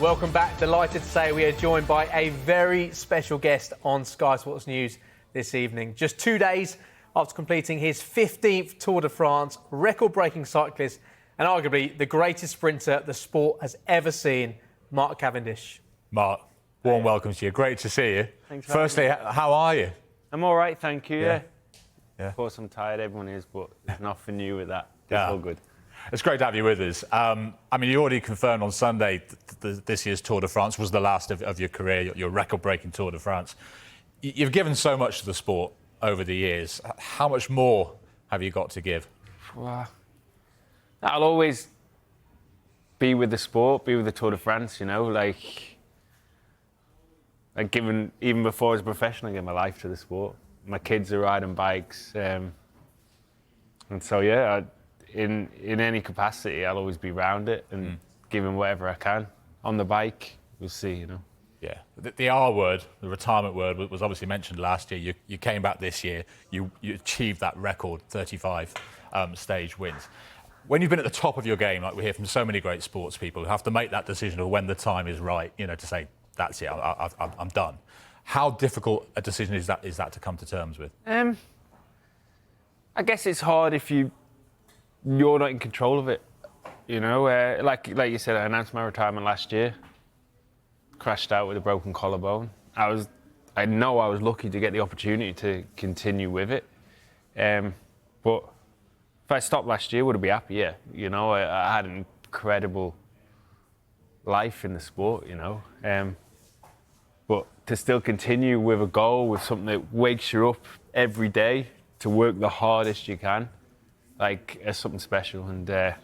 Welcome back. Delighted to say we are joined by a very special guest on Sky Sports News this evening. Just 2 days after completing his 15th Tour de France, record-breaking cyclist and arguably the greatest sprinter the sport has ever seen, Mark Cavendish. Mark, warm welcome to you. Great to see you. Thanks. Firstly, how are you? I'm all right, thank you. Yeah. Of course, I'm tired. Everyone is, but there's nothing new with that. It's all good. It's great to have you with us. You already confirmed on Sunday this year's Tour de France was the last of your career, your record-breaking Tour de France. You've given so much to the sport over the years. How much more have you got to give? Well, I'll always be with the sport, be with the Tour de France, like given, even before I was a professional, I gave my life to the sport. My kids are riding bikes. And so, in any capacity, I'll always be around it and giving whatever I can. On the bike, we'll see, Yeah, the R word, the retirement word, was obviously mentioned last year. You came back this year, you achieved that record, 35 stage wins. When you've been at the top of your game, like we hear from so many great sports people who have to make that decision of when the time is right, to say, that's it, I'm done. How difficult a decision is that to come to terms with? I guess it's hard if you're not in control of it. Like you said, I announced my retirement last year. Crashed out with a broken collarbone. I know I was lucky to get the opportunity to continue with it. But if I stopped last year, would I be happy? Yeah. I had an incredible life in the sport, But to still continue with a goal, with something that wakes you up every day to work the hardest you can, it's something special. And I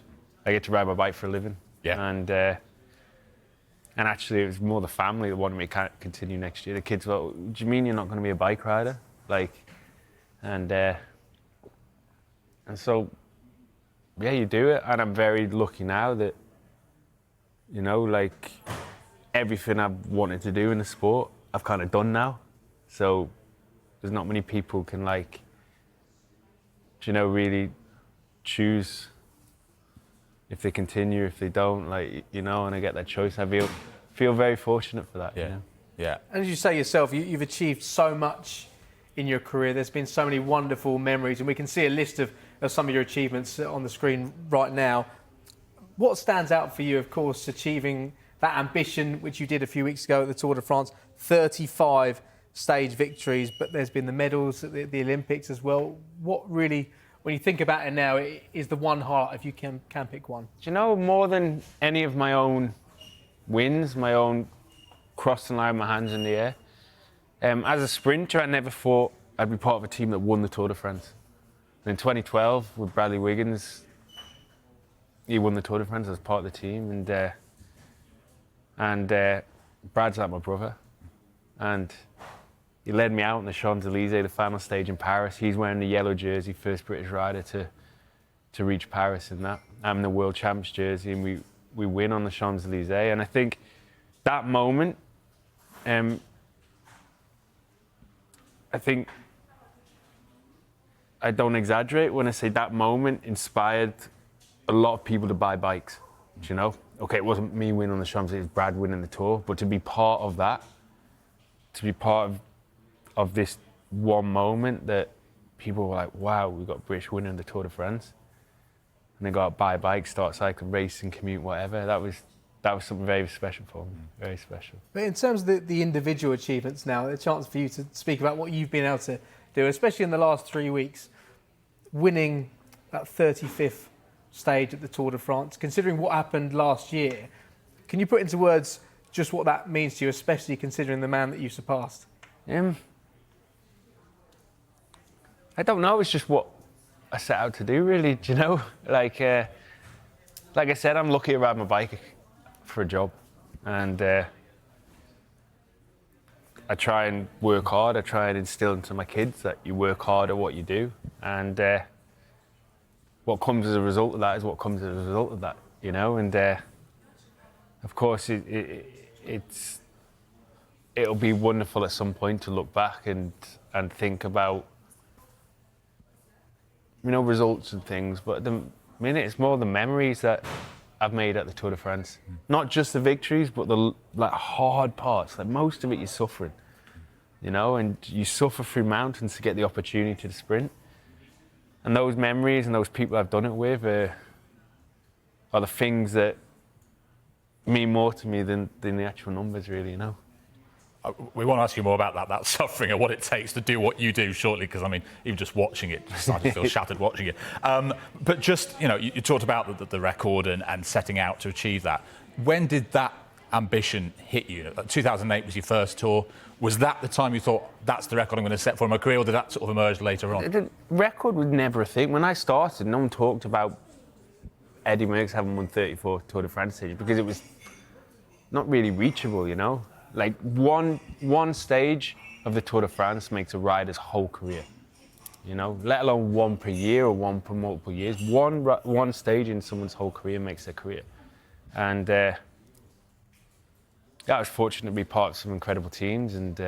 get to ride my bike for a living. Yeah. And actually, it was more the family that wanted me to continue next year. The kids were like, do you mean you're not going to be a bike rider? And so, you do it. And I'm very lucky now that, everything I've wanted to do in the sport, I've kind of done now. So there's not many people can, really choose if they continue, if they don't, and I get that choice. I feel very fortunate for that. Yeah. Yeah. And as you say yourself, you've achieved so much in your career. There's been so many wonderful memories, and we can see a list of some of your achievements on the screen right now. What stands out for you, of course, achieving that ambition, which you did a few weeks ago at the Tour de France, 35 stage victories, but there's been the medals at the Olympics as well. What really, when you think about it now, is the one highlight, if you can pick one? Do you know, more than any of my own wins, my own crossing line, my hands in the air, as a sprinter, I never thought I'd be part of a team that won the Tour de France. And in 2012, with Bradley Wiggins, he won the Tour de France as part of the team, and Brad's like my brother, and he led me out in the Champs-Elysees, the final stage in Paris. He's wearing the yellow jersey, first British rider to reach Paris in that. I'm in the World Champs jersey, and we win on the Champs-Elysees. And I think that moment, I think I don't exaggerate when I say that moment inspired a lot of people to buy bikes, Okay, it wasn't me winning on the Champs, it was Brad winning the Tour, but to be part of that, to be part of this one moment that people were like, wow, we've got British winning the Tour de France. And they go out, buy bikes, start cycling, racing, commute, whatever. That was something very special for me, very special. But in terms of the individual achievements now, a chance for you to speak about what you've been able to do, especially in the last 3 weeks, winning that 35th stage at the Tour de France, considering what happened last year. Can you put into words just what that means to you, especially considering the man that you surpassed? I don't know. It's just what I set out to do, really. Do you know? Like I said, I'm lucky to ride my bike for a job, and I try and work hard. I try and instill into my kids that you work hard at what you do, and what comes as a result of that is what comes as a result of that, And of course, it'll be wonderful at some point to look back and think about, results and things. But at the minute, it's more the memories that I've made at the Tour de France. Not just the victories, but the like hard parts. Like most of it, you're suffering, you know, and you suffer through mountains to get the opportunity to sprint. And those memories and those people I've done it with are the things that mean more to me than the actual numbers, really, you know. We want to ask you more about that suffering and what it takes to do what you do shortly, because I mean, even just watching it, I started to feel shattered watching it. But just, you know, you talked about the record and setting out to achieve that. When did that ambition hit you? 2008 was your first tour. Was that the time you thought, that's the record I'm going to set for my career, or did that sort of emerge later on? The record was never a thing. When I started, no one talked about Eddie Merckx having won 34 Tour de France stages because it was not really reachable, you know? Like one stage of the Tour de France makes a rider's whole career, you know, let alone one per year or one per multiple years. One stage in someone's whole career makes their career. And I was fortunate to be part of some incredible teams, and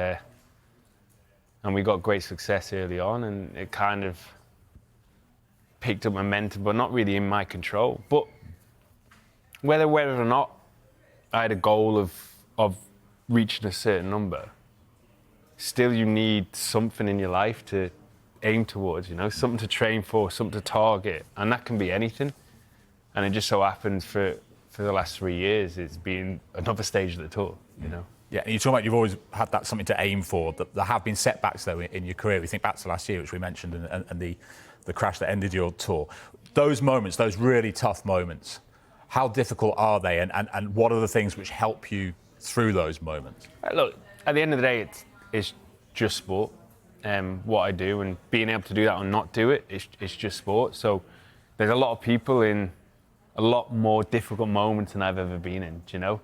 we got great success early on, and it kind of picked up momentum, but not really in my control. But whether or not I had a goal of reaching a certain number, still you need something in your life to aim towards, you know, something to train for, something to target, and that can be anything. And it just so happens for the last 3 years, it's been another stage of the tour, you know. Yeah, and you're talking about you've always had that something to aim for. There have been setbacks, though, in your career. We think back to last year, which we mentioned, and the crash that ended your tour. Those moments, those really tough moments, how difficult are they, and what are the things which help you through those moments? Look, at the end of the day, it's just sport. What I do, and being able to do that or not do it, it's just sport. So there's a lot of people in a lot more difficult moments than I've ever been in, you know?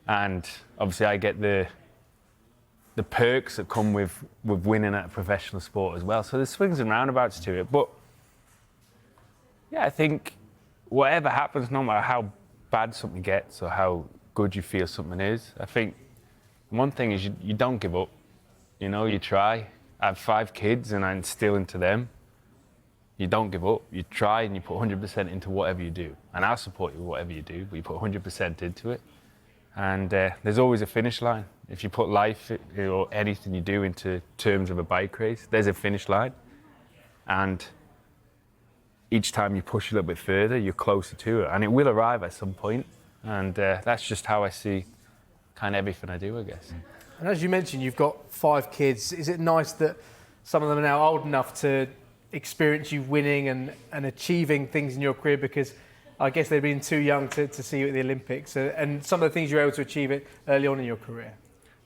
And obviously I get the perks that come with winning at a professional sport as well. So there's swings and roundabouts to it. But yeah, I think whatever happens, no matter how bad something gets or how good you feel something is, I think one thing is you don't give up. You know, you try. I have 5 kids and I instill into them. You don't give up. You try and you put 100% into whatever you do. And I'll support you with whatever you do, but you put 100% into it. And there's always a finish line. If you put life or anything you do into terms of a bike race, there's a finish line. And each time you push a little bit further, you're closer to it. And it will arrive at some point. And that's just how I see kind of everything I do, I guess. And as you mentioned, you've got 5 kids. Is it nice that some of them are now old enough to experience you winning and achieving things in your career? Because I guess they've been too young to see you at the Olympics, and some of the things you were able to achieve it early on in your career.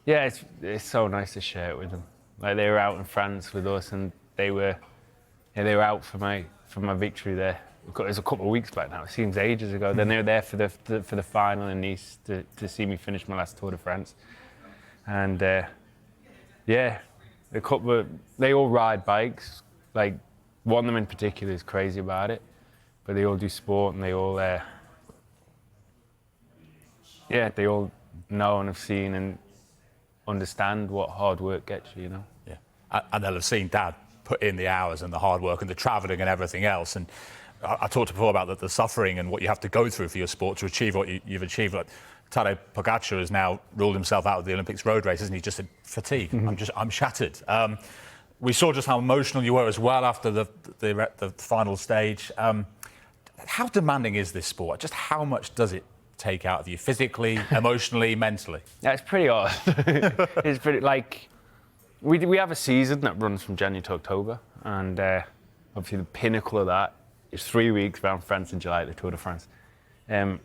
Yeah, it's so nice to share it with them. Like, they were out in France with us, and they were out for my victory there. It was a couple of weeks back now. It seems ages ago. Then they were there for the final in Nice to see me finish my last Tour de France. And yeah, they all ride bikes. Like, one of them in particular is crazy about it. But they all do sport, and they all they all know and have seen and understand what hard work gets you, you know. Yeah, and they'll have seen Dad put in the hours and the hard work and the travelling and everything else. And I talked before about the suffering and what you have to go through for your sport to achieve what you've achieved. Like, Tadej Pogačar has now ruled himself out of the Olympics road races, and he just said, fatigue. I'm shattered. We saw just how emotional you were as well after the final stage. How demanding is this sport? Just how much does it take out of you physically, emotionally, mentally? Yeah, it's pretty hard. It's pretty, like, we have a season that runs from January to October, and obviously the pinnacle of that is 3 weeks around France in July at the Tour de France. And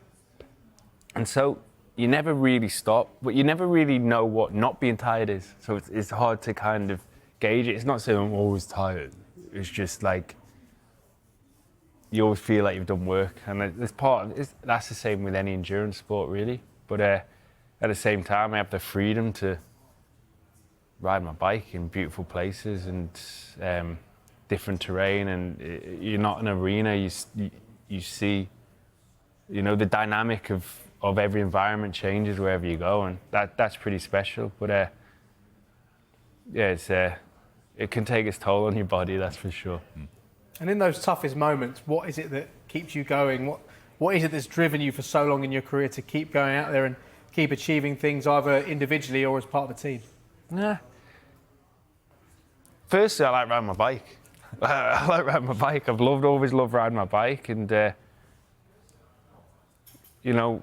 so you never really stop, but you never really know what not being tired is. So it's hard to kind of gauge it. It's not saying I'm always tired. It's just like, you always feel like you've done work, and that's the same with any endurance sport, really. But at the same time, I have the freedom to ride my bike in beautiful places and different terrain, and you're not in an arena. You see, you know, the dynamic of every environment changes wherever you go, and that's pretty special. But yeah, it can take its toll on your body, that's for sure. And in those toughest moments, what is it that keeps you going? What is it that's driven you for so long in your career to keep going out there and keep achieving things either individually or as part of a team? Yeah. Firstly, I like riding my bike. I like riding my bike. Always loved riding my bike, and you know,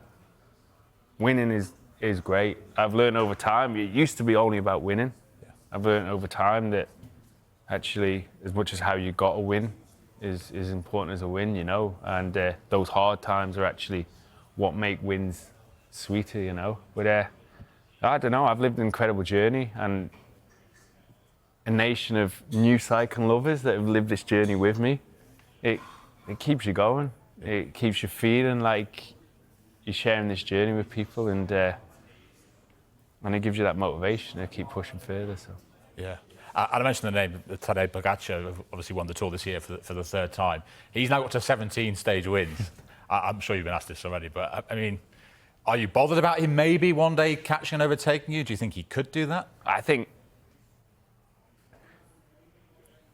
winning is great. I've learned over time. It used to be only about winning. Yeah. I've learned over time that actually, as much as how you got to win is important as a win, you know. And those hard times are actually what make wins sweeter, you know. But I don't know. I've lived an incredible journey, and a nation of new cycling lovers that have lived this journey with me. It keeps you going. It keeps you feeling like you're sharing this journey with people, and it gives you that motivation to keep pushing further. So. Yeah. I mentioned the name of Tadej Pogačar, obviously won the Tour this year for the third time. He's now got to 17 stage wins. I'm sure you've been asked this already, but I mean, are you bothered about him maybe one day catching and overtaking you? Do you think he could do that? I think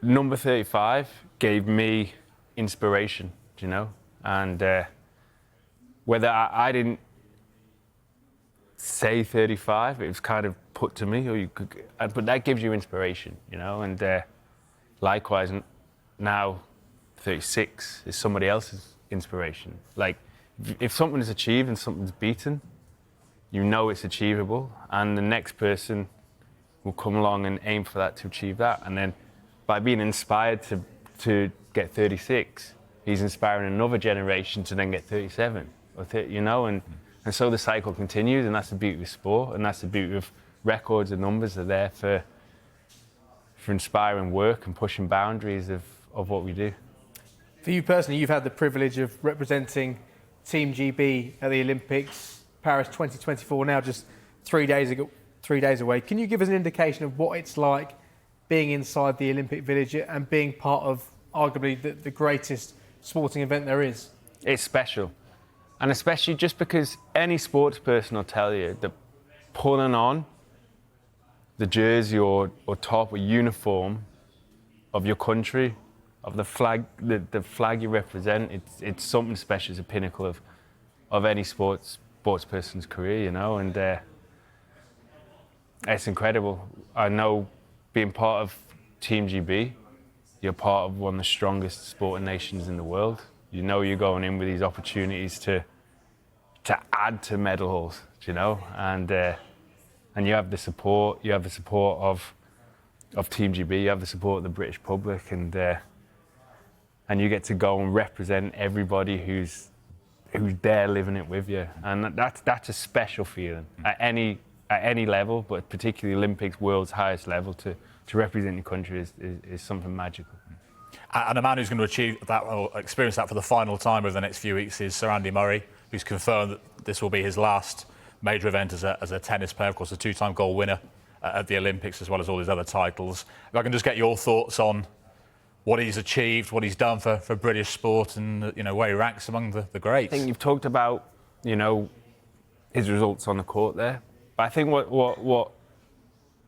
number 35 gave me inspiration, you know, and whether I didn't say 35, it was kind of put to me, or you could, but that gives you inspiration, you know, and likewise now 36 is somebody else's inspiration. Like if something is achieved and something's beaten, you know it's achievable, and the next person will come along and aim for that to achieve that, and then by being inspired to get 36, he's inspiring another generation to then get 37, or 30, you know, and so the cycle continues, and that's the beauty of sport, and that's the beauty of records and numbers are there for inspiring work and pushing boundaries of what we do. For you personally, you've had the privilege of representing Team GB at the Olympics, Paris 2024, now just 3 days away. Can you give us an indication of what it's like being inside the Olympic Village and being part of arguably the greatest sporting event there is? It's special. And especially just because any sports person will tell you that pulling on the jersey or top or uniform of your country, of the flag, the flag you represent, it's something special. It's a pinnacle of any sports person's career, you know, and it's incredible. I know being part of Team GB, you're part of one of the strongest sporting nations in the world. You know you're going in with these opportunities to add to medal hauls, you know, and you have the support. You have the support of Team GB. You have the support of the British public, and you get to go and represent everybody who's there living it with you, and that's a special feeling at any level, but particularly Olympics, world's highest level, to represent your country is something magical. And a man who's going to achieve that or experience that for the final time over the next few weeks is Sir Andy Murray, who's confirmed that this will be his last major event as a tennis player, of course, a two-time gold winner at the Olympics, as well as all his other titles. If I can just get your thoughts on what he's achieved, what he's done for British sport, and you know where he ranks among the greats. I think you've talked about, you know, his results on the court there, but I think what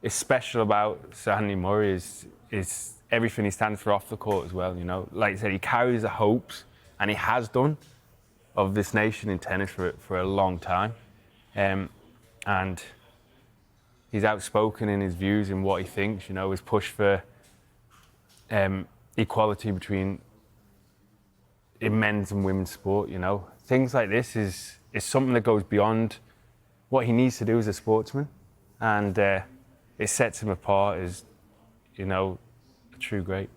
is special about Sir Andy Murray is everything he stands for off the court as well. You know, like I said, he carries the hopes, and he has done, of this nation in tennis for a long time, and he's outspoken in his views and what he thinks. You know, his push for equality between in men's and women's sport. You know, things like this is something that goes beyond what he needs to do as a sportsman, and it sets him apart as, you know, a true great.